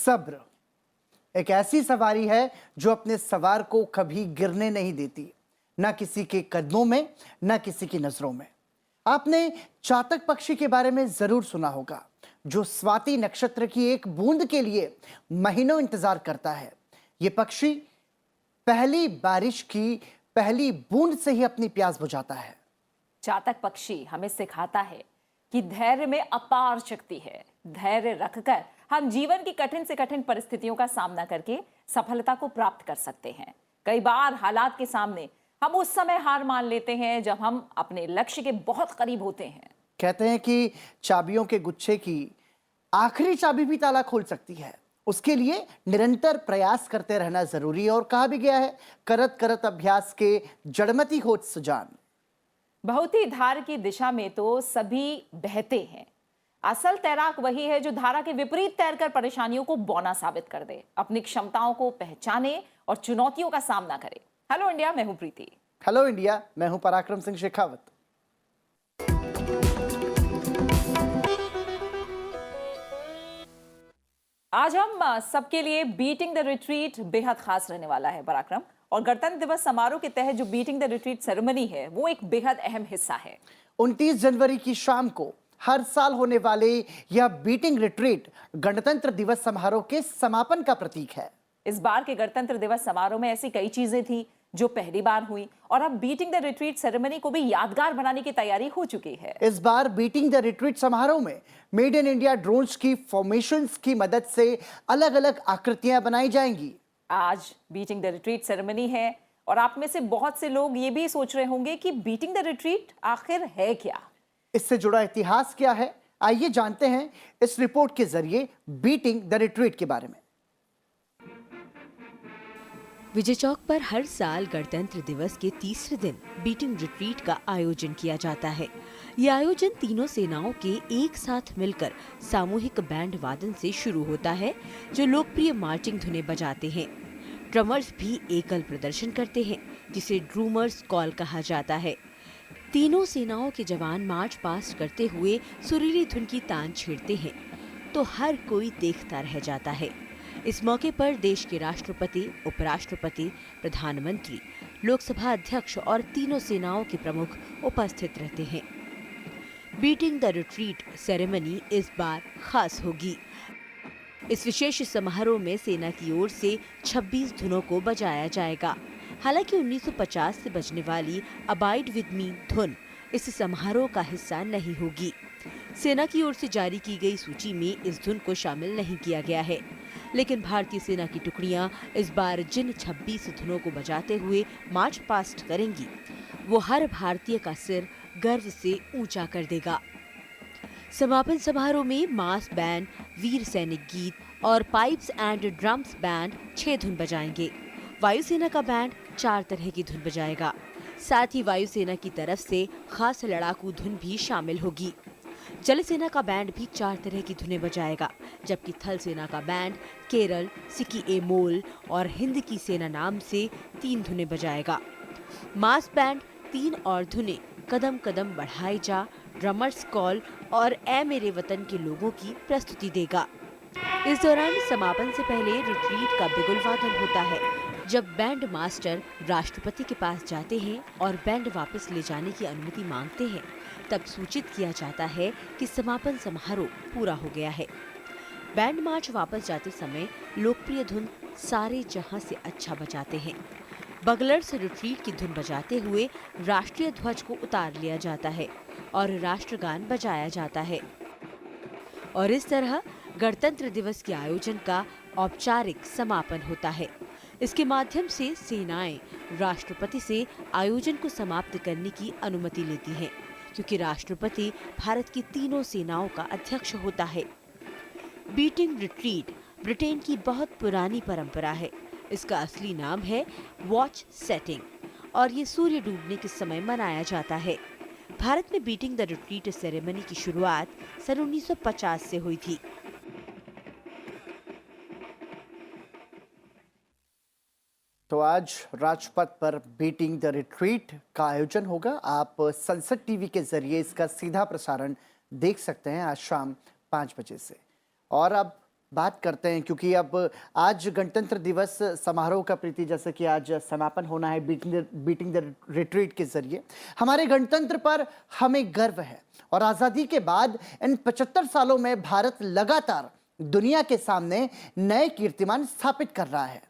सब्र एक ऐसी सवारी है जो अपने सवार को कभी गिरने नहीं देती, ना किसी के कदमों में, ना किसी की नजरों में। आपने चातक पक्षी के बारे में जरूर सुना होगा, जो स्वाति नक्षत्र की एक बूंद के लिए महीनों इंतजार करता है। ये पक्षी पहली बारिश की पहली बूंद से ही अपनी प्यास बुझाता है। चातक पक्षी हमें सिखाता है कि धैर्य में अपार शक्ति है। धैर्य रखकर हम जीवन की कठिन से कठिन परिस्थितियों का सामना करके सफलता को प्राप्त कर सकते हैं। कई बार हालात के सामने हम उस समय हार मान लेते हैं जब हम अपने लक्ष्य के बहुत करीब होते हैं। कहते हैं कि चाबियों के गुच्छे की आखिरी चाबी भी ताला खोल सकती है। उसके लिए निरंतर प्रयास करते रहना जरूरी है और कहा भी गया है, करत करत अभ्यास के जड़मति होत सुजान। बहुत ही धार की दिशा में तो सभी बहते हैं। असल तैराक वही है जो धारा के विपरीत तैरकर परेशानियों को बौना साबित कर दे, अपनी क्षमताओं को पहचाने और चुनौतियों का सामना करे। हेलो इंडिया, मैं हूं प्रीति। हेलो इंडिया, मैं हूं पराक्रम सिंह शेखावत। आज हम सबके लिए बीटिंग द रिट्रीट बेहद खास रहने वाला है पराक्रम, और गणतंत्र दिवस समारोह के तहत जो बीटिंग द रिट्रीट सेरेमनी है वो एक बेहद अहम हिस्सा है। 29 जनवरी की शाम को हर साल होने वाले यह बीटिंग रिट्रीट गणतंत्र दिवस समारोह के समापन का प्रतीक है। इस बार के गणतंत्र दिवस समारोह में ऐसी कई चीजें थी जो पहली बार हुई, और अब बीटिंग द रिट्रीट सेरेमनी को भी यादगार बनाने की तैयारी हो चुकी है। इस बार बीटिंग द रिट्रीट समारोह में मेड इन इंडिया ड्रोन्स की फॉर्मेशंस की मदद से अलग अलग आकृतियां बनाई जाएंगी। आज बीटिंग द रिट्रीट सेरेमनी है और आप में से बहुत से लोग ये भी सोच रहे होंगे कि बीटिंग द रिट्रीट आखिर है क्या, इससे जुड़ा इतिहास क्या है। आइए जानते हैं इस रिपोर्ट के जरिए बीटिंग द रिट्रीट के बारे में। विजय चौक पर हर साल गणतंत्र दिवस के तीसरे दिन बीटिंग रिट्रीट का आयोजन किया जाता है। ये आयोजन तीनों सेनाओं के एक साथ मिलकर सामूहिक बैंड वादन से शुरू होता है, जो लोकप्रिय मार्चिंग धुनें बजाते हैं। ड्रमर्स भी एकल प्रदर्शन करते हैं, जिसे ड्रूमर्स कॉल कहा जाता है। तीनों सेनाओं के जवान मार्च पास्ट करते हुए सुरीली धुन की तान छेड़ते हैं, तो हर कोई देखता रह जाता है। इस मौके पर देश के राष्ट्रपति, उपराष्ट्रपति, प्रधानमंत्री, लोकसभा अध्यक्ष और तीनों सेनाओं के प्रमुख उपस्थित रहते हैं। बीटिंग द रिट्रीट सेरेमनी इस बार खास होगी। इस विशेष समारोह में सेना की ओर से 26 धुनों को बजाया जाएगा। हालांकि 1950 से बजने वाली अबाइड विद मी धुन इस समारोह का हिस्सा नहीं होगी। सेना की ओर से जारी की गई सूची में इस धुन को शामिल नहीं किया गया है, लेकिन भारतीय सेना की टुकड़ियां इस बार जिन 26 धुनों को बजाते हुए मार्च पास्ट करेंगी, वो हर भारतीय का सिर गर्व से ऊंचा कर देगा। समापन समारोह में मास बैंड, वीर सैनिक गीत और पाइप्स एंड ड्रम्स बैंड 6 धुन बजाएंगे। वायुसेना का बैंड 4 तरह की धुन बजाएगा। साथ ही वायुसेना की तरफ से खास लड़ाकू धुन भी शामिल होगी। जल सेना का बैंड भी 4 तरह की धुनें बजाएगा, जबकि थल सेना का बैंड केरल, सिक्की ए मोल और हिंद की सेना नाम से 3 धुनें बजाएगा। मास बैंड 3 और धुनें कदम कदम बढ़ाई जा, ड्रमर्स कॉल और ए मेरे वतन के लोगों की प्रस्तुति देगा। इस दौरान समापन से पहले रिट्रीट का बिगुल वादन होता है। जब बैंड मास्टर राष्ट्रपति के पास जाते हैं और बैंड वापस ले जाने की अनुमति मांगते हैं, तब सूचित किया जाता है कि समापन समारोह पूरा हो गया है। बैंड मार्च वापस जाते समय लोकप्रिय धुन सारे जहां से अच्छा बजाते हैं। बगलर्स रिट्रीट की धुन बजाते हुए राष्ट्रीय ध्वज को उतार लिया जाता है और राष्ट्रगान बजाया जाता है। और इस तरह गणतंत्र दिवस के आयोजन का औपचारिक समापन होता है। इसके माध्यम से सेनाएं राष्ट्रपति से आयोजन को समाप्त करने की अनुमति लेती हैं, क्योंकि राष्ट्रपति भारत की तीनों सेनाओं का अध्यक्ष होता है। बीटिंग रिट्रीट ब्रिटेन की बहुत पुरानी परंपरा है। इसका असली नाम है वॉच सेटिंग और ये सूर्य डूबने के समय मनाया जाता है। भारत में बीटिंग द रिट्रीट सेरेमनी की शुरुआत सन 1950 से हुई थी। तो आज राजपथ पर बीटिंग द रिट्रीट का आयोजन होगा। आप संसद टीवी के जरिए इसका सीधा प्रसारण देख सकते हैं आज शाम 5 बजे से। और अब बात करते हैं, क्योंकि अब आज गणतंत्र दिवस समारोह का प्रीति जैसे कि आज समापन होना है बीटिंग द रिट्रीट के जरिए। हमारे गणतंत्र पर हमें गर्व है और आज़ादी के बाद इन 75 सालों में भारत लगातार दुनिया के सामने नए कीर्तिमान स्थापित कर रहा है।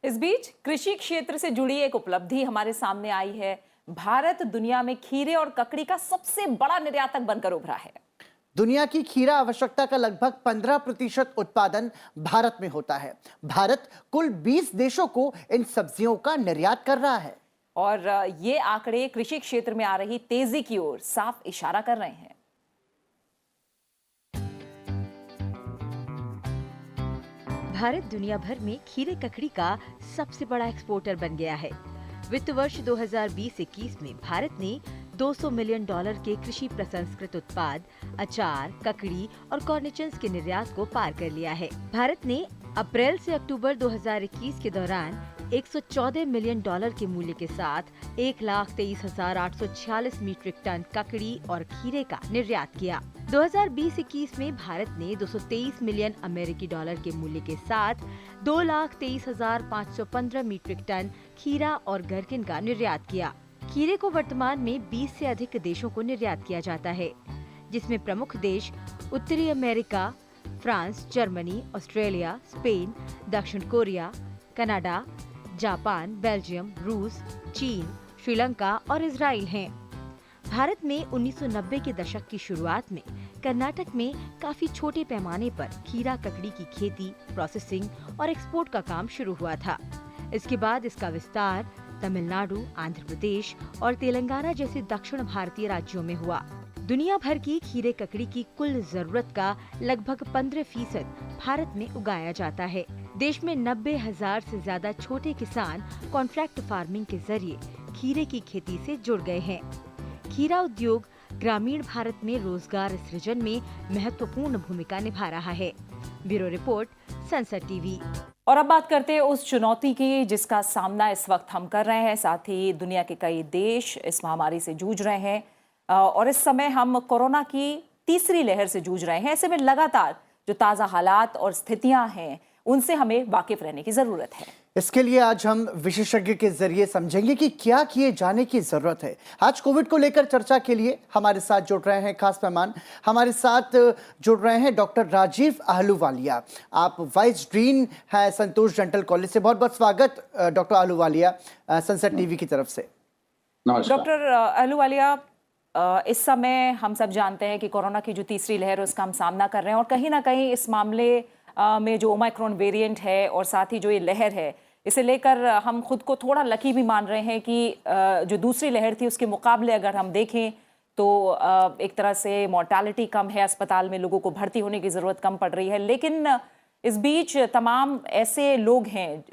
इस बीच कृषि क्षेत्र से जुड़ी एक उपलब्धि हमारे सामने आई है। भारत दुनिया में खीरे और ककड़ी का सबसे बड़ा निर्यातक बनकर उभरा है। दुनिया की खीरा आवश्यकता का लगभग 15% उत्पादन भारत में होता है। भारत कुल 20 देशों को इन सब्जियों का निर्यात कर रहा है और ये आंकड़े कृषि क्षेत्र में आ रही तेजी की ओर साफ इशारा कर रहे हैं। भारत दुनिया भर में खीरे ककड़ी का सबसे बड़ा एक्सपोर्टर बन गया है। वित्त वर्ष 2020-21 में भारत ने $200 मिलियन के कृषि प्रसंस्कृत उत्पाद, अचार, ककड़ी और कॉर्निचन्स के निर्यात को पार कर लिया है। भारत ने अप्रैल से अक्टूबर 2021 के दौरान $114 मिलियन के मूल्य के साथ 1,23,846 मीट्रिक टन ककड़ी और खीरे का निर्यात किया। 2020-21 में भारत ने $223 मिलियन अमेरिकी डॉलर के मूल्य के साथ 2,23,515 मीट्रिक टन खीरा और गरकिन का निर्यात किया। खीरे को वर्तमान में 20 से अधिक देशों को निर्यात किया जाता है, जिसमें प्रमुख देश उत्तरी America, France, Germany, Australia, Spain, दक्षिण कोरिया, कनाडा, जापान, बेल्जियम, रूस, चीन, श्रीलंका और इजराइल हैं। भारत में 1990 के दशक की शुरुआत में कर्नाटक में काफी छोटे पैमाने पर खीरा ककड़ी की खेती, प्रोसेसिंग और एक्सपोर्ट का काम शुरू हुआ था। इसके बाद इसका विस्तार तमिलनाडु, आंध्र प्रदेश और तेलंगाना जैसे दक्षिण भारतीय राज्यों में हुआ। दुनिया भर की खीरे ककड़ी की कुल जरूरत का लगभग 15% भारत में उगाया जाता है। देश में 90,000 से ज्यादा छोटे किसान कॉन्ट्रैक्ट फार्मिंग के जरिए खीरे की खेती से जुड़ गए हैं। खीरा उद्योग ग्रामीण भारत में रोजगार सृजन में महत्वपूर्ण भूमिका निभा रहा है। Bureau report, Sansad TV. और अब बात करते हैं उस चुनौती की जिसका सामना इस वक्त हम कर रहे हैं। साथ ही दुनिया के कई देश इस महामारी से जूझ रहे हैं और इस समय हम कोरोना की तीसरी लहर से जूझ रहे हैं। ऐसे में लगातार जो ताज़ा हालात और स्थितियां हैं उनसे हमें वाकिफ रहने की जरूरत है। इसके लिए आज हम विशेषज्ञ के जरिए समझेंगे कि क्या किए जाने की जरूरत है। आज कोविड को लेकर चर्चा के लिए हमारे साथ जुड़ रहे हैं खास मेहमान। हमारे साथ जुड़ रहे हैं डॉक्टर राजीव आहलूवालिया। आप वाइस डीन हैं संतोष डेंटल कॉलेज से। बहुत बहुत स्वागत डॉक्टर आहलूवालिया सनसद टीवी की तरफ से। डॉक्टर आहलूवालिया, इस समय हम सब जानते हैं कि कोरोना की जो तीसरी लहर है उसका हम सामना कर रहे हैं और कहीं ना कहीं इस मामले में जो ओमाइक्रॉन वेरिएंट है और साथ ही जो ये लहर है, इसे लेकर हम खुद को थोड़ा लकी भी मान रहे हैं कि जो दूसरी लहर थी उसके मुकाबले अगर हम देखें तो एक तरह से मॉर्टेलिटी कम है, अस्पताल में लोगों को भर्ती होने की ज़रूरत कम पड़ रही है। लेकिन इस बीच तमाम ऐसे लोग हैं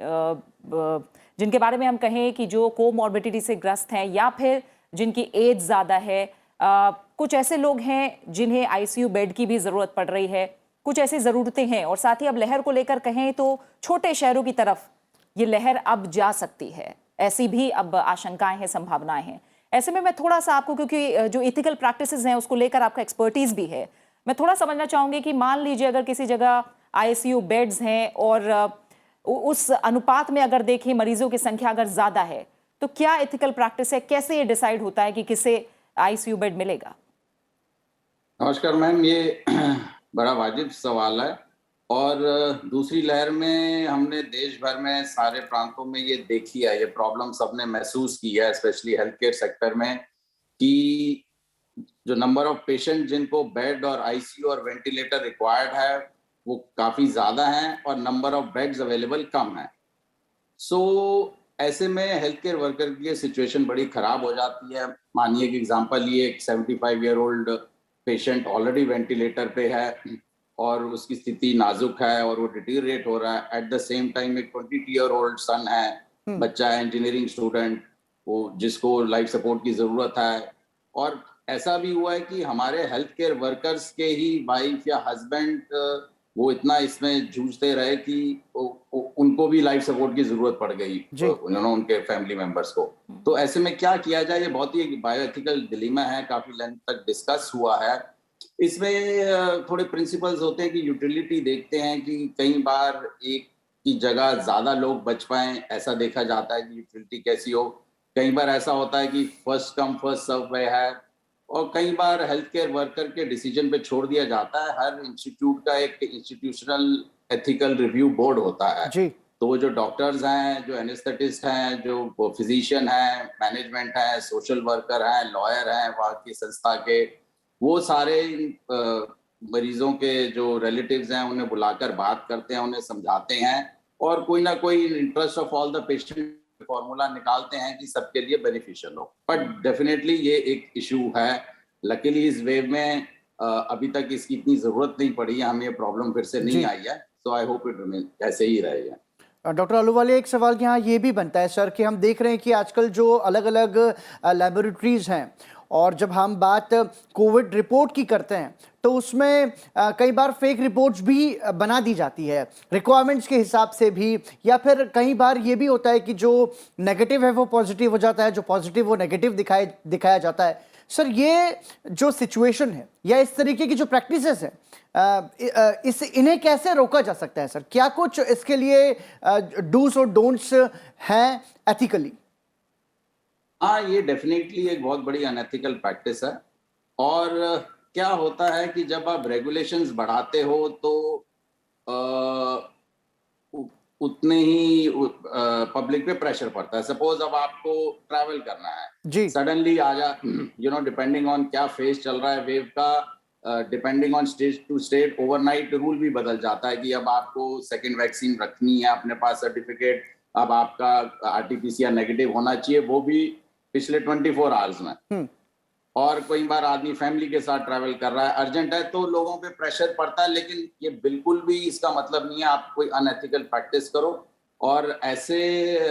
जिनके बारे में हम कहें कि जो कोमॉर्बिडिटी से ग्रस्त हैं या फिर जिनकी एज ज़्यादा है, कुछ ऐसे लोग हैं जिन्हें आईसीयू बेड की भी ज़रूरत पड़ रही है, कुछ ऐसी ज़रूरतें हैं और साथ ही अब लहर को लेकर कहें तो छोटे शहरों की तरफ ये लहर अब जा सकती है, ऐसी भी अब आशंकाएं हैं, संभावनाएं हैं। ऐसे में मैं थोड़ा सा आपको, क्योंकि जो इथिकल प्रैक्टिसेस हैं उसको लेकर आपका एक्सपर्टीज भी है, मैं थोड़ा समझना चाहूँगी कि मान लीजिए अगर किसी जगह आईसीयू बेड्स हैं और उस अनुपात में अगर देखें मरीजों की संख्या अगर ज़्यादा है तो क्या एथिकल प्रैक्टिस है, कैसे ये डिसाइड होता है कि किसे आईसीयू बेड मिलेगा? नमस्कार मैम, ये बड़ा वाजिब सवाल है और दूसरी लहर में हमने देश भर में सारे प्रांतों में ये देखी है, ये प्रॉब्लम सबने महसूस की है, स्पेशली हेल्थ केयर सेक्टर में, कि जो नंबर ऑफ पेशेंट जिनको बेड और आईसीयू और वेंटिलेटर रिक्वायर्ड है वो काफ़ी ज़्यादा हैं और नंबर ऑफ बेड्स अवेलेबल कम है। सो ऐसे में हेल्थ केयर वर्कर की सिचुएशन बड़ी ख़राब हो जाती है। मानिए कि एग्जांपल ये एक 75 year old patient already ventilator पे है और उसकी स्थिति नाजुक है और वो डिटीरिएट हो रहा है। एट द सेम टाइम एक 22 ईयर ओल्ड सन है, बच्चा है, इंजीनियरिंग स्टूडेंट, वो जिसको लाइफ सपोर्ट की ज़रूरत है। और ऐसा भी हुआ है कि हमारे हेल्थ केयर वर्कर्स के ही वाइफ या हस्बैंड वो इतना इसमें जूझते रहे कि उनको भी लाइफ सपोर्ट की जरूरत पड़ गई, उन्होंने उनके फैमिली मेंबर्स को। तो ऐसे में क्या किया जाए, ये बहुत ही बायोएथिकल डिलेमा है, काफी लेंथ तक डिस्कस हुआ है। इसमें थोड़े प्रिंसिपल्स होते हैं कि यूटिलिटी देखते हैं कि कई बार एक की जगह ज्यादा लोग बच पाएं, ऐसा देखा जाता है कि यूटिलिटी कैसी हो। कई बार ऐसा होता है कि फर्स्ट कम फर्स्ट सर्व वे है, और कई बार हेल्थ केयर वर्कर के डिसीजन पे छोड़ दिया जाता है। हर इंस्टीट्यूट का एक इंस्टीट्यूशनल एथिकल रिव्यू बोर्ड होता है। जी। तो वो जो डॉक्टर्स हैं, जो एनेस्थेटिस्ट हैं, जो फिजिशियन हैं, मैनेजमेंट है, सोशल वर्कर हैं, लॉयर हैं वहाँ की संस्था के, वो सारे मरीजों के जो रिलेटिव्स हैं उन्हें बुलाकर बात करते हैं, उन्हें समझाते हैं, और कोई ना कोई interest of all the patient formula निकालते हैं कि सबके लिए बेनिफिशियल हो। बट डेफिनेटली ये एक इशू है। लकीली इस वेव में अभी तक इसकी इतनी जरूरत नहीं पड़ी है, हमें ये प्रॉब्लम फिर से नहीं आई है। सो आई होप इट रिमेन ऐसे ही रहेगा। डॉक्टर अहलूवालिया, एक सवाल यहाँ ये भी बनता है सर कि हम देख रहे हैं कि आजकल जो अलग अलग लेबोरेटरीज हैं, और जब हम बात कोविड रिपोर्ट की करते हैं तो उसमें कई बार फेक रिपोर्ट्स भी बना दी जाती है रिक्वायरमेंट्स के हिसाब से भी, या फिर कई बार ये भी होता है कि जो नेगेटिव है वो पॉजिटिव हो जाता है, जो पॉजिटिव वो नेगेटिव दिखाया जाता है। सर, ये जो सिचुएशन है या इस तरीके की जो प्रैक्टिसेस है, इन्हें कैसे रोका जा सकता है सर? क्या कुछ इसके लिए डूज और डोंट्स हैं एथिकली? हाँ, ये डेफिनेटली एक बहुत बड़ी अनएथिकल प्रैक्टिस है। और क्या होता है कि जब आप रेगुलेशंस बढ़ाते हो तो उतने ही पब्लिक पे प्रेशर पड़ता है। सपोज अब आपको ट्रैवल करना है जी। सडनली डिपेंडिंग ऑन क्या फेज चल रहा है वेव का, depending on state to state overnight rule भी बदल जाता है कि अब आपको सेकेंड वैक्सीन रखनी है, अपने पास सर्टिफिकेट, अब आपका आरटीपीसीआर नेगेटिव होना चाहिए, वो भी पिछले 24 आवर्स में। और कई बार आदमी फैमिली के साथ ट्रैवल कर रहा है, अर्जेंट है, तो लोगों पे प्रेशर पड़ता है। लेकिन ये बिल्कुल भी इसका मतलब नहीं है आप कोई अनएथिकल प्रैक्टिस करो। और ऐसे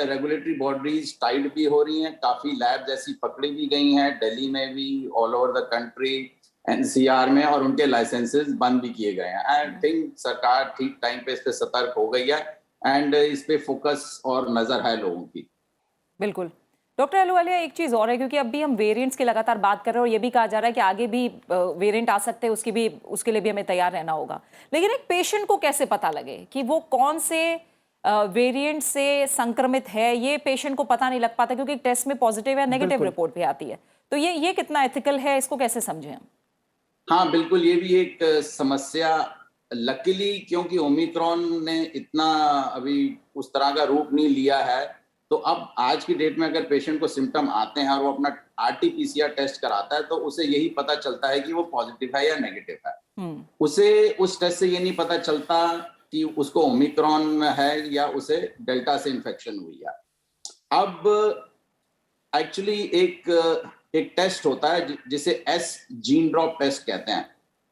रेगुलेटरी बॉडीज टाइट भी हो रही हैं, काफी लैब जैसी पकड़ी भी गई हैं दिल्ली में भी, all over the country, NCR में, और उनके लाइसेंसेस बंद भी किए गए हैं। आई थिंक सरकार ठीक टाइम पे इस पे सतर्क हो गई है, एंड इस पे फोकस और नजर है लोगों की। बिल्कुल। डॉक्टर अहलूवालिया, एक चीज और है, क्योंकि अब भी हम वेरिएंट्स के लगातार बात कर रहे हैं और ये भी कहा जा रहा है कि आगे भी वेरिएंट आ सकते हैं, उसके लिए भी हमें तैयार रहना होगा। लेकिन एक पेशेंट को कैसे पता लगे कि वो कौन से वेरिएंट से संक्रमित है? ये पेशेंट को पता नहीं लग पाता, क्योंकि टेस्ट में पॉजिटिव या नेगेटिव रिपोर्ट भी आती है। तो ये कितना एथिकल है, इसको कैसे समझें हम? हाँ बिल्कुल, ये भी एक समस्या। लकीली क्योंकि ओमिक्रॉन ने इतना अभी उस तरह का रूप नहीं लिया है, तो अब आज की डेट में अगर पेशेंट को सिम्टम आते हैं और वो अपना आरटीपीसीआर टेस्ट कराता है, तो उसे यही पता चलता है कि वो पॉजिटिव है या नेगेटिव है। उसे उस टेस्ट से ये नहीं पता चलता कि उसको ओमिक्रॉन है या उसे डेल्टा से इन्फेक्शन हुई है। अब एक्चुअली एक टेस्ट होता है जिसे एस जीन ड्रॉप टेस्ट कहते हैं।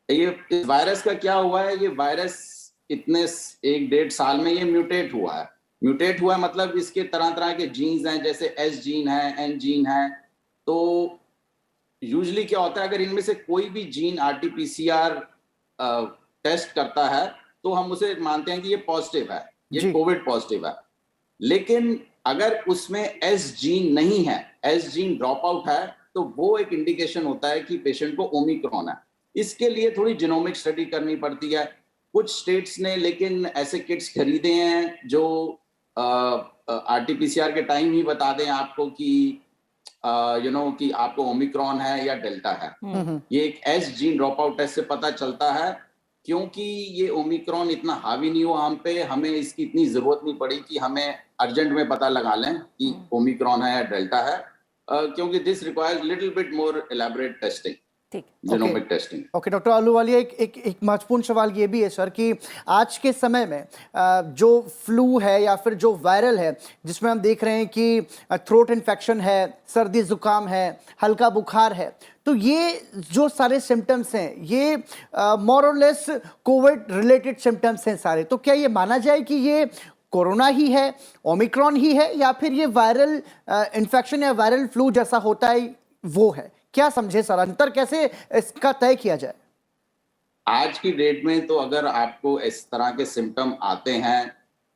ये इस वायरस का क्या हुआ है, ये वायरस इतने 1-1.5 साल में ये म्यूटेट हुआ है। म्यूटेट हुआ है मतलब इसके तरह तरह के जीन्स हैं, जैसे एस जीन है, एन जीन है। तो यूजुअली क्या होता है, अगर इनमें से कोई भी जीन आरटीपीसीआर टेस्ट करता है तो हम उसे मानते हैं कि ये पॉजिटिव है, ये कोविड पॉजिटिव है। लेकिन अगर उसमें एस जीन नहीं है, एस जीन ड्रॉप आउट है, तो वो एक इंडिकेशन होता है कि पेशेंट को ओमिक्रॉन है। इसके लिए थोड़ी जीनोमिक स्टडी करनी पड़ती है। कुछ स्टेट्स ने लेकिन ऐसे किट्स खरीदे हैं जो आरटीपीसीआर के टाइम ही बता दें आपको कि कि आपको ओमिक्रॉन है या डेल्टा है। ये एक S gene drop out test से पता चलता है। क्योंकि ये ओमिक्रॉन इतना हावी नहीं हुआ हम पे, हमें इसकी इतनी जरूरत नहीं पड़ी कि हमें अर्जेंट में पता लगा लें कि ओमिक्रॉन है या डेल्टा है, क्योंकि this requires little bit more elaborate testing, genomic testing. Okay doctor Ahluwalia, एक महत्वपूर्ण सवाल ये भी है सर कि आज के समय में जो फ्लू है या फिर जो वायरल है, जिसमें हम देख रहे हैं कि थ्रोट इन्फेक्शन है, सर्दी जुकाम है, हल्का बुखार है, तो ये जो सारे सिम्टम्स हैं ये मोर और लेस कोविड रिलेटेड सिम्टम्स हैं सारे। तो क्या ये माना जाए कि ये कोरोना ही है, ओमिक्रॉन ही है, या फिर ये वायरल इन्फेक्शन या वायरल फ्लू जैसा होता है वो है? क्या समझे सर, अंतर कैसे इसका तय किया जाए? आज की डेट में तो अगर आपको इस तरह के सिम्टम आते हैं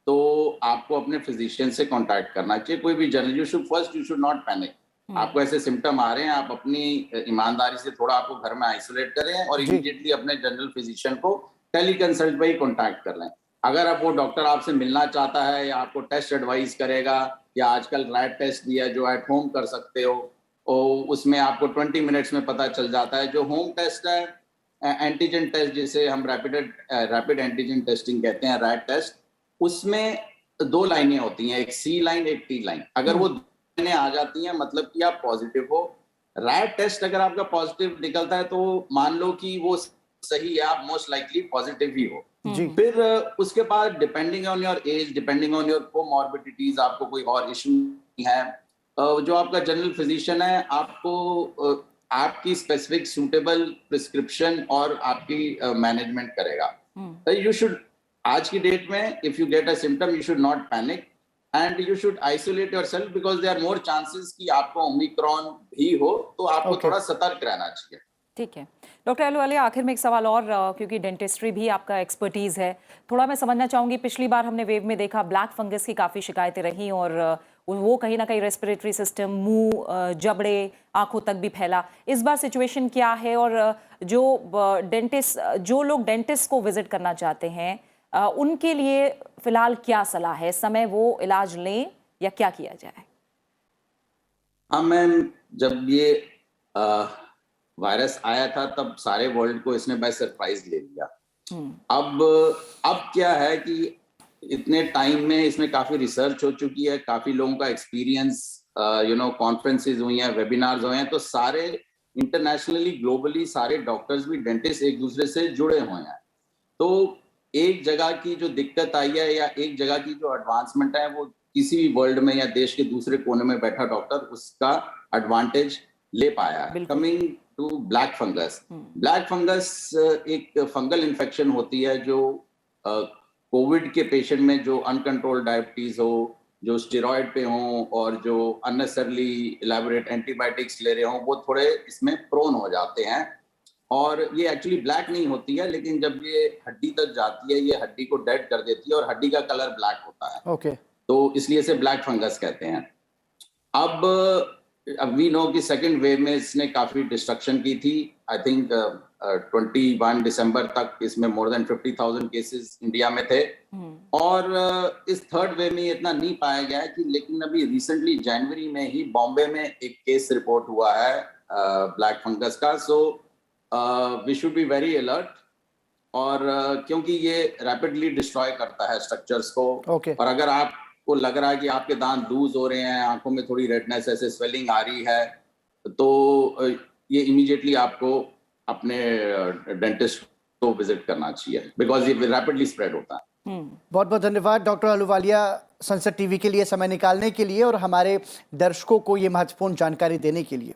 तो आपको अपने फिजिशियन से कांटेक्ट करना चाहिए। कोई भी general, you should not panic. आपको ऐसे सिम्टम आ रहे हैं, आप अपनी ईमानदारी से थोड़ा आपको घर में आइसोलेट करें और जी। इमीडिएटली अपने जनरल फिजिशियन को टेली कंसल्ट पे ही कॉन्टैक्ट कर लें। अगर आप वो डॉक्टर आपसे मिलना चाहता है या आपको टेस्ट एडवाइस करेगा, या आजकल रैट टेस्ट भी है जो एट होम कर सकते हो, और उसमें आपको 20 मिनट्स में पता चल जाता है। जो होम टेस्ट है, एंटीजन टेस्ट जिसे हम रैपिड एंटीजन टेस्टिंग कहते हैं, रैट टेस्ट, उसमें 2 लाइनें होती हैं, एक सी लाइन एक टी लाइन। अगर वो लाइनें आ जाती हैं मतलब कि आप पॉजिटिव हो। रैट टेस्ट अगर आपका पॉजिटिव निकलता है तो मान लो कि वो सही है, आप मोस्ट लाइकली पॉजिटिव ही हो। जी। फिर उसके बाद depending on your age, depending on your comorbidities, आपको कोई और इशू है, जो आपका जनरल फिजिशियन है आपको आपकी स्पेसिफिक सूटेबल प्रिस्क्रिप्शन और आपकी मैनेजमेंट करेगा। यू शुड, आज की डेट में if you get a symptom you should not panic and you should isolate yourself, because there are more chances कि आपको ओमिक्रॉन भी हो, तो आपको थोड़ा सतर्क रहना चाहिए। ठीक है डॉक्टर अहलुवालिया, आखिर में एक सवाल और, क्योंकि डेंटिस्ट्री भी आपका एक्सपर्टीज है, थोड़ा मैं समझना चाहूंगी। पिछली बार हमने वेव में देखा ब्लैक फंगस की काफ़ी शिकायतें रहीं और वो कहीं ना कहीं रेस्पिरेटरी सिस्टम, मुंह, जबड़े, आंखों तक भी फैला। इस बार सिचुएशन क्या है और जो लोग डेंटिस्ट को विजिट करना चाहते हैं उनके लिए फिलहाल क्या सलाह है? समय वो इलाज लें या क्या किया जाए? हाँ मैम, जब ये वायरस आया था तब सारे वर्ल्ड को इसने बाय सरप्राइज ले लिया। अब क्या है कि इतने टाइम में इसमें काफी रिसर्च हो चुकी है, काफी लोगों का एक्सपीरियंस, कॉन्फ्रेंसेज हुई हैं, वेबिनार्स हुए हैं, तो सारे इंटरनेशनली ग्लोबली सारे डॉक्टर्स भी, डेंटिस्ट एक दूसरे से जुड़े हुए हैं। तो एक जगह की जो दिक्कत आई है या एक जगह की जो एडवांसमेंट है, वो किसी भी वर्ल्ड में या देश के दूसरे कोने में बैठा डॉक्टर उसका एडवांटेज ले पाया है। Coming to black fungus, black fungus एक फंगल इन्फेक्शन होती है जो कोविड के पेशेंट में जो अनकंट्रोल्ड डायबिटीज हो, जो स्टेरॉइड पे हों और जो अननेसेसरली इलैबोरेट एंटीबायोटिक्स ले रहे हों, वो थोड़े इसमें प्रोन हो जाते हैं। और ये एक्चुअली ब्लैक नहीं होती है, लेकिन जब ये हड्डी तक जाती है ये हड्डी को डेड कर देती है और हड्डी का कलर ब्लैक होता है। ओके। तो इसलिए इसे ब्लैक फंगस कहते हैं। अब वी नो कि सेकेंड वेव में इसने काफी डिस्ट्रक्शन की थी। आई थिंक 21 दिसंबर तक इसमें मोर देन 50,000 केसेस इंडिया में थे। और इस थर्ड वेव में इतना नहीं पाया गया है कि, लेकिन अभी रिसेंटली जनवरी में ही बॉम्बे में एक केस रिपोर्ट हुआ है ब्लैक फंगस का। So we should be very alert, और क्योंकि ये रैपिडली डिस्ट्रॉय करता है स्ट्रक्चर्स को। और अगर आपको लग रहा है कि आपके दांत लूज हो रहे हैं, आंखों में थोड़ी रेडनेस, ऐसे स्वेलिंग आ रही है, तो ये इमीडिएटली आपको अपने डेंटिस्ट को विजिट करना चाहिए, बिकॉज ये रैपिडली स्प्रेड होता है। बहुत बहुत धन्यवाद डॉक्टर अहलुवालिया, सनसेट टीवी के लिए समय निकालने के लिए और हमारे दर्शकों को ये महत्वपूर्ण जानकारी देने के लिए।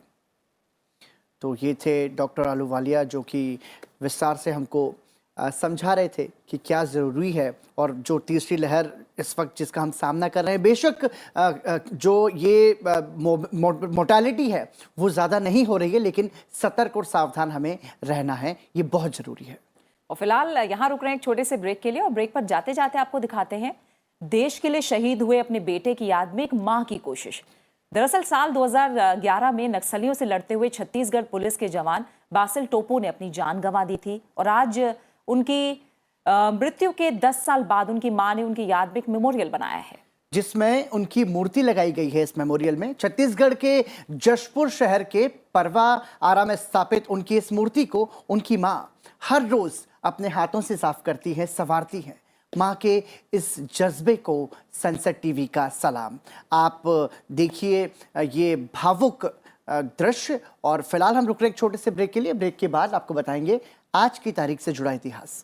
तो ये थे डॉक्टर अहलुवालिया जो कि विस्तार से हमको समझा रहे थे कि क्या ज़रूरी है, और जो तीसरी लहर इस वक्त जिसका हम सामना कर रहे हैं, बेशक जो ये मोर्टेलिटी है वो ज़्यादा नहीं हो रही है, लेकिन सतर्क और सावधान हमें रहना है, ये बहुत ज़रूरी है। और फिलहाल यहाँ रुक रहे हैं एक छोटे से ब्रेक के लिए, और ब्रेक पर जाते जाते आपको दिखाते हैं देश के लिए शहीद हुए अपने बेटे की याद में एक माँ की कोशिश। दरअसल साल 2011 में नक्सलियों से लड़ते हुए छत्तीसगढ़ पुलिस के जवान बासिल टोपो ने अपनी जान गंवा दी थी, और आज उनकी मृत्यु के 10 साल बाद उनकी मां ने उनकी याद में एक मेमोरियल बनाया है, जिसमें उनकी मूर्ति लगाई गई है। इस मेमोरियल में छत्तीसगढ़ के जशपुर शहर के परवा आरा में स्थापित उनकी इस मूर्ति को उनकी मां हर रोज अपने हाथों से साफ करती है, संवारती है। मां के इस जज्बे को सनसेट टीवी का सलाम। आप देखिए ये भावुक दृश्य। और फिलहाल हम रुक रहे एक छोटे से ब्रेक के लिए। ब्रेक के बाद आपको बताएंगे आज की तारीख से जुड़ा इतिहास।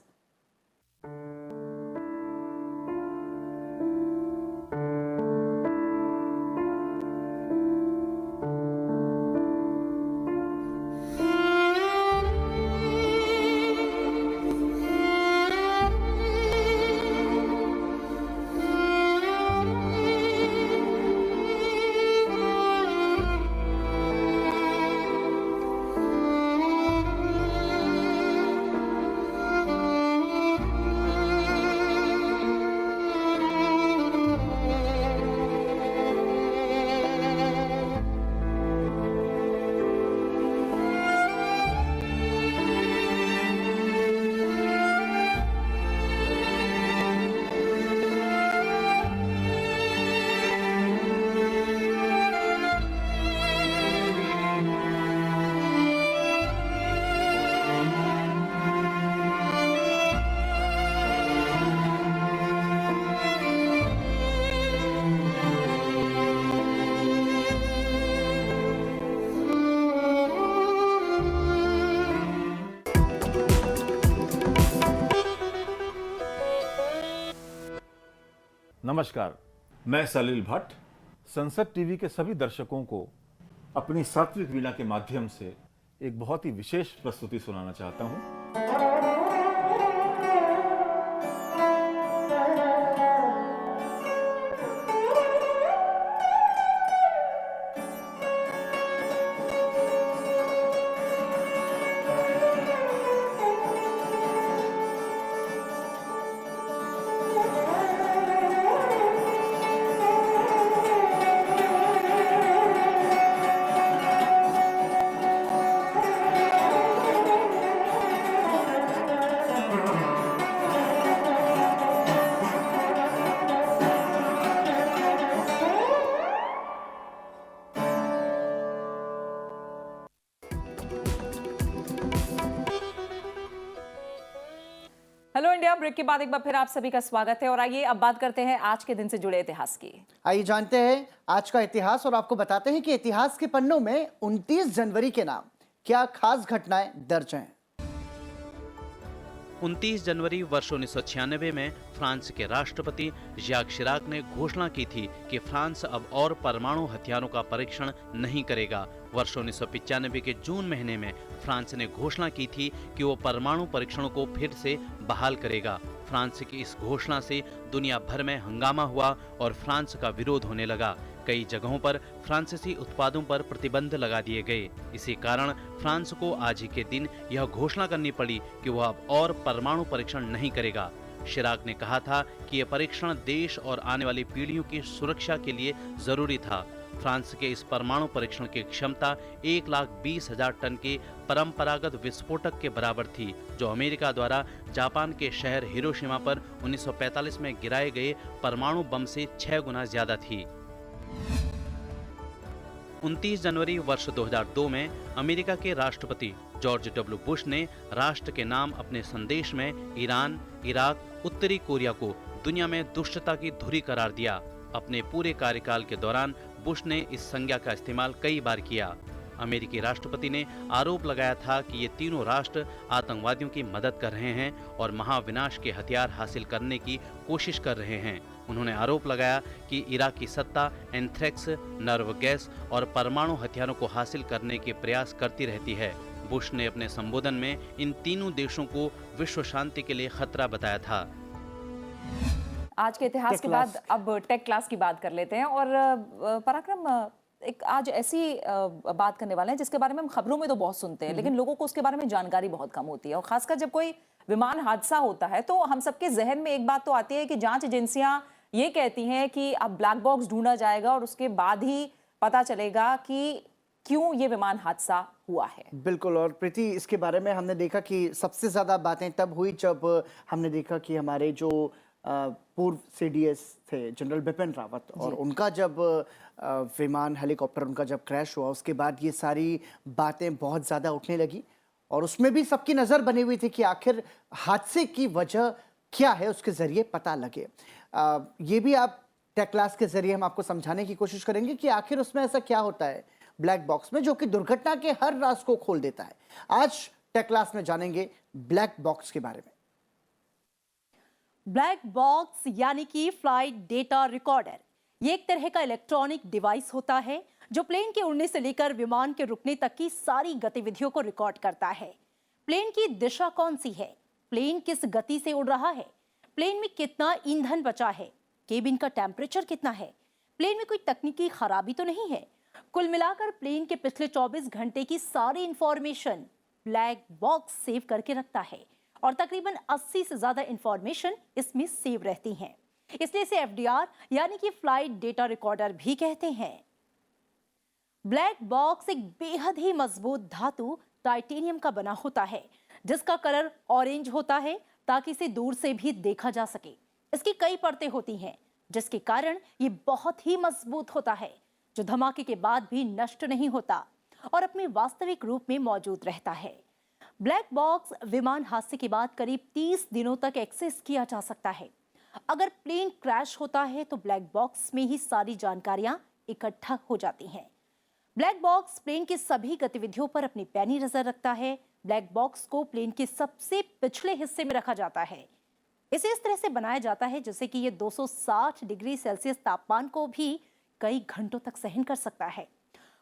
नमस्कार, मैं सलील भट्ट संसद टीवी के सभी दर्शकों को अपनी सात्विक वीणा के माध्यम से एक बहुत ही विशेष प्रस्तुति सुनाना चाहता हूं। हेलो इंडिया, ब्रेक के बाद एक बार फिर आप सभी का स्वागत है और आइए अब बात करते हैं आज के दिन से जुड़े इतिहास की। आइए जानते हैं आज का इतिहास और आपको बताते हैं कि इतिहास के पन्नों में 29 जनवरी के नाम क्या खास घटनाएं दर्ज हैं। 29 जनवरी वर्ष 1996 में फ्रांस के राष्ट्रपति जैक शिराक ने घोषणा की थी कि फ्रांस अब और परमाणु हथियारों का परीक्षण नहीं करेगा। वर्ष 1995 के जून महीने में फ्रांस ने घोषणा की थी कि वो परमाणु परीक्षणों को फिर से बहाल करेगा। फ्रांस की इस घोषणा से दुनिया भर में हंगामा हुआ और फ्रांस का विरोध होने लगा। कई जगहों पर फ्रांसीसी उत्पादों पर प्रतिबंध लगा दिए गए। इसी कारण फ्रांस को आज ही के दिन यह घोषणा करनी पड़ी कि वह अब और परमाणु परीक्षण नहीं करेगा। शिराक ने कहा था कि यह परीक्षण देश और आने वाली पीढ़ियों की सुरक्षा के लिए जरूरी था। फ्रांस के इस परमाणु परीक्षण की क्षमता 1,20,000 टन के परंपरागत विस्फोटक के बराबर थी, जो अमेरिका द्वारा जापान के शहर हिरोशिमा पर 1945 में गिराए गए परमाणु बम से 6 गुना ज्यादा थी। 29 जनवरी वर्ष 2002 में अमेरिका के राष्ट्रपति जॉर्ज डब्ल्यू बुश ने राष्ट्र के नाम अपने संदेश में ईरान, इराक, उत्तरी कोरिया को दुनिया में दुष्टता की धुरी करार दिया। अपने पूरे कार्यकाल के दौरान बुश ने इस संज्ञा का इस्तेमाल कई बार किया। अमेरिकी राष्ट्रपति ने आरोप लगाया था कि ये तीनों राष्ट्र आतंकवादियों की मदद कर रहे हैं और महाविनाश के हथियार हासिल करने की कोशिश कर रहे हैं। उन्होंने आरोप लगाया कि इराक की सत्ता एंथ्रेक्स, नर्व गैस और परमाणु हथियारों को हासिल करने के प्रयास करती रहती है। बुश ने अपने संबोधन में इन तीनों देशों को विश्व शांति के लिए खतरा बताया था। आज के इतिहास के बाद अब टेक क्लास की बात कर लेते हैं और पराक्रम एक आज ऐसी बात करने वाले हैं जिसके बारे में हम खबरों में तो बहुत सुनते हैं, लेकिन लोगों को उसके बारे में जानकारी बहुत कम होती है। और खासकर जब कोई विमान हादसा होता है तो हम सबके जहन में एक बात तो आती है कि जांच एजेंसियां ये कहती हैं कि अब ब्लैक बॉक्स ढूंढा जाएगा और उसके बाद ही पता चलेगा कि क्यों ये विमान हादसा हुआ है। बिल्कुल। और प्रीति, इसके बारे में हमने देखा कि सबसे ज्यादा बातें तब हुई जब हमने देखा कि हमारे जो पूर्व सीडीएस थे जनरल बिपिन रावत, और उनका जब विमान हेलीकॉप्टर उनका जब क्रैश हुआ, उसके बाद ये सारी बातें बहुत ज़्यादा उठने लगी और उसमें भी सबकी नज़र बनी हुई थी कि आखिर हादसे की वजह क्या है, उसके ज़रिए पता लगे। ये भी आप टेक क्लास के ज़रिए हम आपको समझाने की कोशिश करेंगे कि आखिर उसमें ऐसा क्या होता है ब्लैक बॉक्स में जो कि दुर्घटना के हर राज को खोल देता है। आज टेक क्लास में जानेंगे ब्लैक बॉक्स के बारे में। ब्लैक बॉक्स यानी कि फ्लाइट डेटा रिकॉर्डर, ये एक तरह का इलेक्ट्रॉनिक डिवाइस होता है जो प्लेन के उड़ने से लेकर विमान के रुकने तक की सारी गतिविधियों को रिकॉर्ड करता है। प्लेन की दिशा कौन सी है, प्लेन किस गति से उड़ रहा है, प्लेन में कितना ईंधन बचा है, केबिन का टेम्परेचर कितना है, प्लेन में कोई तकनीकी खराबी तो नहीं है। कुल मिलाकर प्लेन के पिछले 24 घंटे की सारी इंफॉर्मेशन ब्लैक बॉक्स सेव करके रखता है और तकरीबन 80 से ज्यादा इंफॉर्मेशन इसमें सेव रहती हैं। इसलिए इसे एफडीआर यानी कि फ्लाइट डेटा रिकॉर्डर भी कहते हैं। ब्लैक बॉक्स एक बेहद ही मजबूत धातु टाइटेनियम का बना होता है जिसका कलर ऑरेंज होता है ताकि इसे दूर से भी देखा जा सके। इसकी कई परतें होती हैं जिसके कारण ये बहुत ही मजबूत होता है जो धमाके के बाद भी नष्ट नहीं होता और अपने वास्तविक रूप में मौजूद रहता है। ब्लैक बॉक्स विमान हादसे के बाद करीब 30 दिनों तक एक्सेस किया जा सकता है। अगर प्लेन क्रैश होता है तो ब्लैक बॉक्स में ही सारी जानकारियां इकट्ठा हो जाती हैं। ब्लैक बॉक्स प्लेन की सभी गतिविधियों पर अपनी पैनी नजर रखता है। ब्लैक बॉक्स को प्लेन के सबसे पिछले हिस्से में रखा जाता है। इसे इस तरह से बनाया जाता है जैसे कि ये 260 डिग्री सेल्सियस तापमान को भी कई घंटों तक सहन कर सकता है।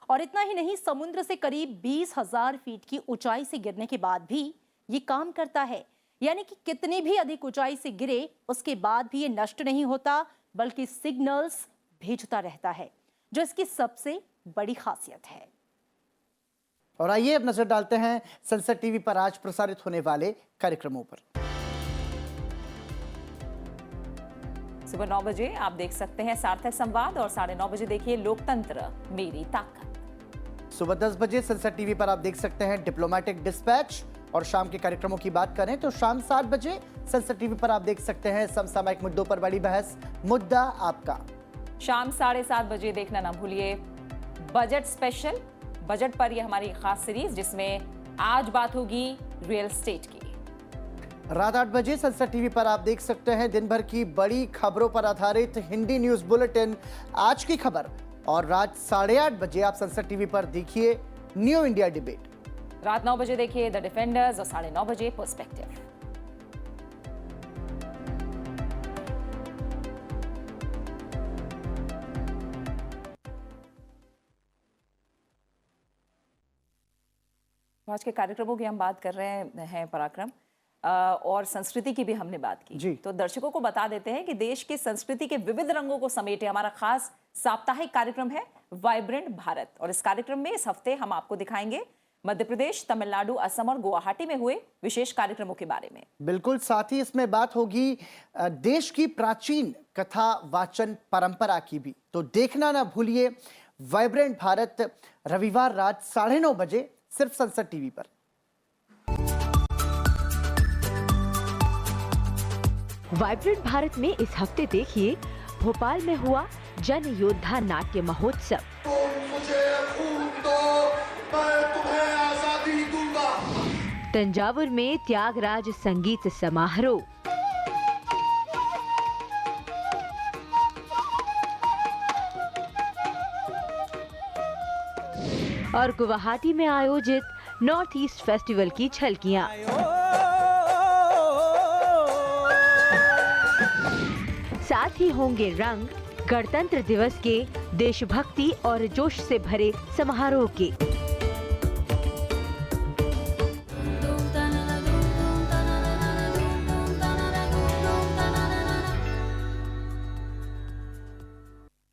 और इतना ही नहीं, समुद्र से करीब 20,000 फीट की ऊंचाई से गिरने के बाद भी ये काम करता है। यानी कि कितनी भी अधिक ऊंचाई से गिरे उसके बाद भी ये नष्ट नहीं होता, बल्कि सिग्नल्स भेजता रहता है, जो इसकी सबसे बड़ी खासियत है। और आइए अब नजर डालते हैं संसद टीवी पर आज प्रसारित होने वाले कार्यक्रमों पर। सुबह 9 बजे आप देख सकते हैं सार्थक संवाद और 9:30 बजे देखिए लोकतंत्र मेरी ताकत। सुबह 10 बजे संसद टीवी पर आप देख सकते हैं डिप्लोमेटिक डिस्पैच। और शाम के कार्यक्रमों की बात करें तो शाम 7 बजे संसद टीवी पर आप देख सकते हैं समसामयिक मुद्दों पर बड़ी बहस, मुद्दा आपका। शाम 7:30 बजे देखना ना भूलिए बजट स्पेशल। बजट पर यह हमारी खास सीरीज, जिसमें आज बात होगी रियल एस्टेट की। रात 8 बजे संसद टीवी पर आप देख सकते हैं दिन भर की बड़ी खबरों पर आधारित हिंदी न्यूज बुलेटिन आज की खबर। और रात 8:30 बजे आप संसद टीवी पर देखिए न्यू इंडिया डिबेट। रात 9 बजे देखिए द डिफेंडर्स और 9:30 बजे पर्सपेक्टिव। आज के कार्यक्रमों की हम बात कर रहे हैं पराक्रम, और संस्कृति की भी हमने बात की जी। तो दर्शकों को बता देते हैं कि देश की संस्कृति के विविध रंगों को समेटे हमारा खास साप्ताहिक कार्यक्रम है वाइब्रेंट भारत। और इस कार्यक्रम में इस हफ्ते हम आपको दिखाएंगे मध्य प्रदेश, तमिलनाडु, असम और गुवाहाटी में हुए विशेष कार्यक्रमों के बारे में। बिल्कुल, साथ ही इसमें बात होगी देश की प्राचीन कथा वाचन परंपरा की भी। तो देखना ना भूलिए वाइब्रेंट भारत, रविवार रात 9:30 बजे सिर्फ संसद टीवी पर। वाइब्रेंट भारत में इस हफ्ते देखिए भोपाल में हुआ जन योद्धा नाट्य महोत्सव। तंजावुर में त्यागराज संगीत समारोह। और गुवाहाटी में आयोजित नॉर्थ ईस्ट फेस्टिवल की झलकियां। साथ ही होंगे रंग गणतंत्र दिवस के, देशभक्ति और जोश से भरे समारोह के।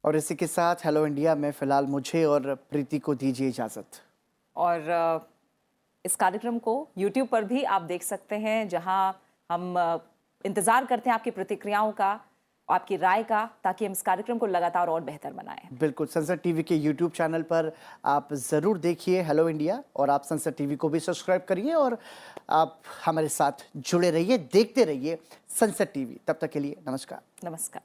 और इसी के साथ हेलो इंडिया में फिलहाल मुझे और प्रीति को दीजिए इजाजत। और इस कार्यक्रम को YouTube पर भी आप देख सकते हैं, जहां हम इंतजार करते हैं आपकी प्रतिक्रियाओं का, आपकी राय का, ताकि हम इस कार्यक्रम को लगातार और बेहतर बनाएं। बिल्कुल, संसद टीवी के YouTube चैनल पर आप ज़रूर देखिए हेलो इंडिया, और आप संसद टीवी को भी सब्सक्राइब करिए और आप हमारे साथ जुड़े रहिए, देखते रहिए संसद टीवी। तब तक के लिए नमस्कार। नमस्कार।